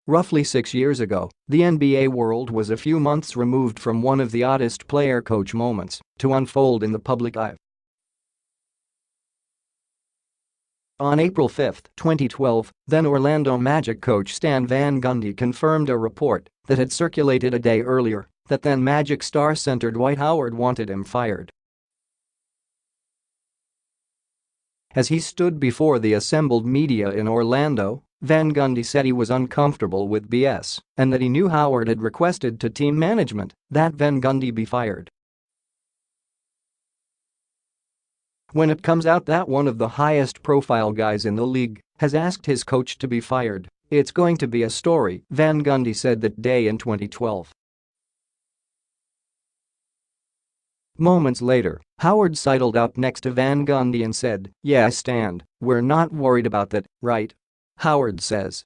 Roughly 6 years ago, the NBA world was a few months removed from one of the oddest player-coach moments to unfold in the public eye. On April 5, 2012, then Orlando Magic coach Stan Van Gundy confirmed a report that had circulated a day earlier that then Magic star center Dwight Howard wanted him fired. As he stood before the assembled media in Orlando, Van Gundy said he was uncomfortable with BS and that he knew Howard had requested to team management that Van Gundy be fired. When it comes out that one of the highest-profile guys in the league has asked his coach to be fired, it's going to be a story, Van Gundy said that day in 2012. Moments later, Howard sidled up next to Van Gundy and said, "Yeah, Stan, we're not worried about that, right?" Howard says.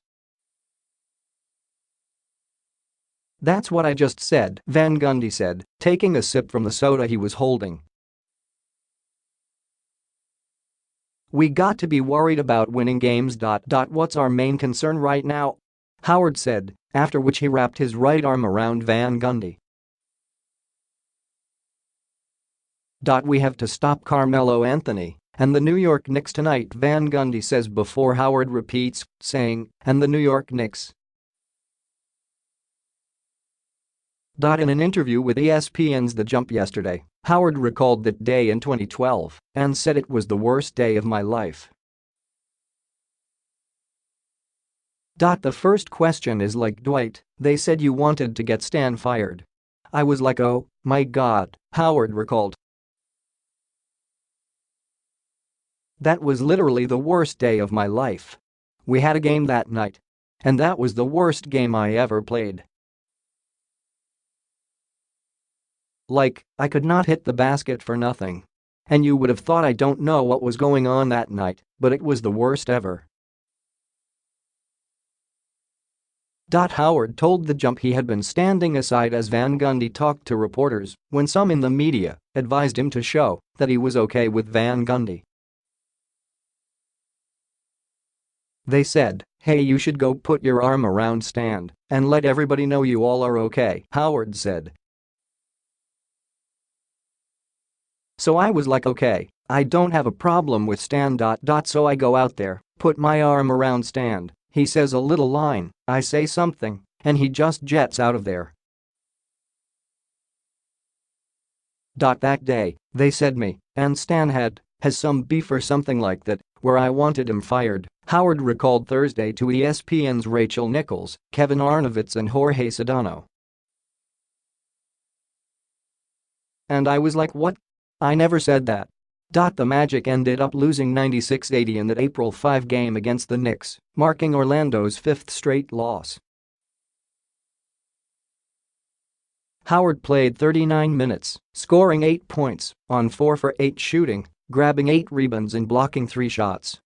"That's what I just said," Van Gundy said, taking a sip from the soda he was holding. "We got to be worried about winning games. What's our main concern right now?" Howard said, after which he wrapped his right arm around Van Gundy. "We have to stop Carmelo Anthony and the New York Knicks tonight," Van Gundy says before Howard repeats, saying, "and the New York Knicks." In an interview with ESPN's The Jump yesterday, Howard recalled that day in 2012 and said it was the worst day of my life. "The first question is like, Dwight, they said you wanted to get Stan fired. I was like, oh my God," Howard recalled. "That was literally the worst day of my life. We had a game that night. And that was the worst game I ever played. Like, I could not hit the basket for nothing. And you would have thought I don't know what was going on that night, but it was the worst ever." Howard told The Jump he had been standing aside as Van Gundy talked to reporters when some in the media advised him to show that he was okay with Van Gundy. "They said, hey, you should go put your arm around Stan and let everybody know you all are okay," Howard said. "So I was like, okay, I don't have a problem with Stan. So I go out there, put my arm around Stan, he says a little line, I say something, and he just jets out of there. That day, they said me and Stan has some beef or something like that, where I wanted him fired," Howard recalled Thursday to ESPN's Rachel Nichols, Kevin Arnovitz and Jorge Sedano. "And I was like, what? I never said that." The Magic ended up losing 96-80 in that April 5 game against the Knicks, marking Orlando's fifth straight loss. Howard played 39 minutes, scoring 8 points on 4 for 8 shooting, grabbing 8 rebounds and blocking 3 shots.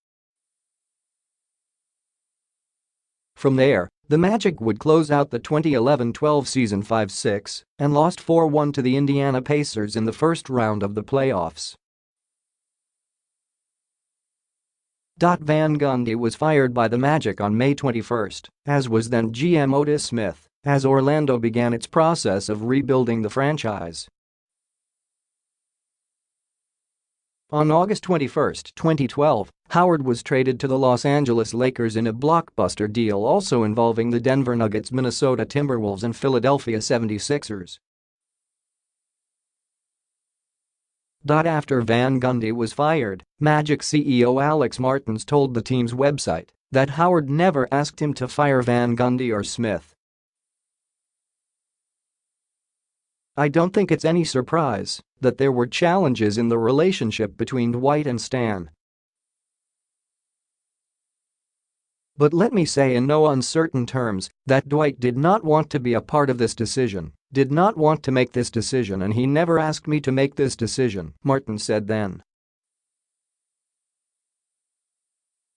From there, the Magic would close out the 2011-12 season 5-6 and lost 4-1 to the Indiana Pacers in the first round of the playoffs. Van Gundy was fired by the Magic on May 21, as was then GM Otis Smith, as Orlando began its process of rebuilding the franchise. On August 21, 2012, Howard was traded to the Los Angeles Lakers in a blockbuster deal also involving the Denver Nuggets, Minnesota Timberwolves and Philadelphia 76ers. After Van Gundy was fired, Magic CEO Alex Martins told the team's website that Howard never asked him to fire Van Gundy or Smith. "I don't think it's any surprise that there were challenges in the relationship between Dwight and Stan. But let me say in no uncertain terms that Dwight did not want to be a part of this decision, did not want to make this decision, and he never asked me to make this decision," Martin said then.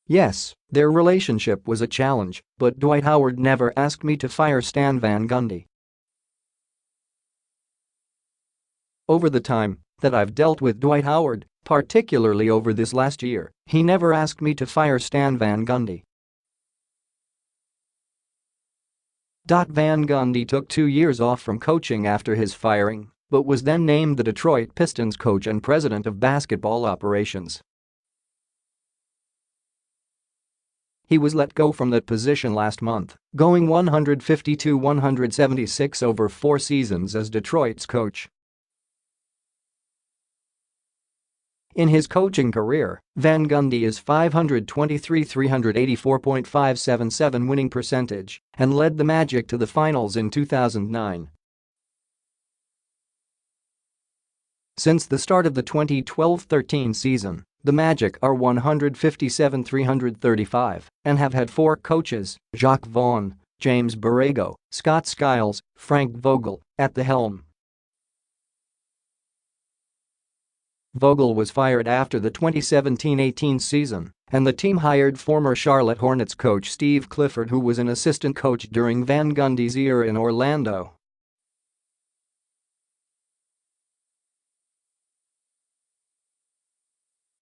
"Yes, their relationship was a challenge, but Dwight Howard never asked me to fire Stan Van Gundy. Over the time that I've dealt with Dwight Howard, particularly over this last year, he never asked me to fire Stan Van Gundy." Van Gundy took 2 years off from coaching after his firing, but was then named the Detroit Pistons coach and president of basketball operations. He was let go from that position last month, going 152-176 over 4 seasons as Detroit's coach. In his coaching career, Van Gundy is .523 .384.577 winning percentage and led the Magic to the finals in 2009. Since the start of the 2012-13 season, the Magic are 157-335 and have had 4 coaches: Jacques Vaughn, James Borrego, Scott Skiles, Frank Vogel, at the helm. Vogel was fired after the 2017-18 season, and the team hired former Charlotte Hornets coach Steve Clifford, who was an assistant coach during Van Gundy's year in Orlando.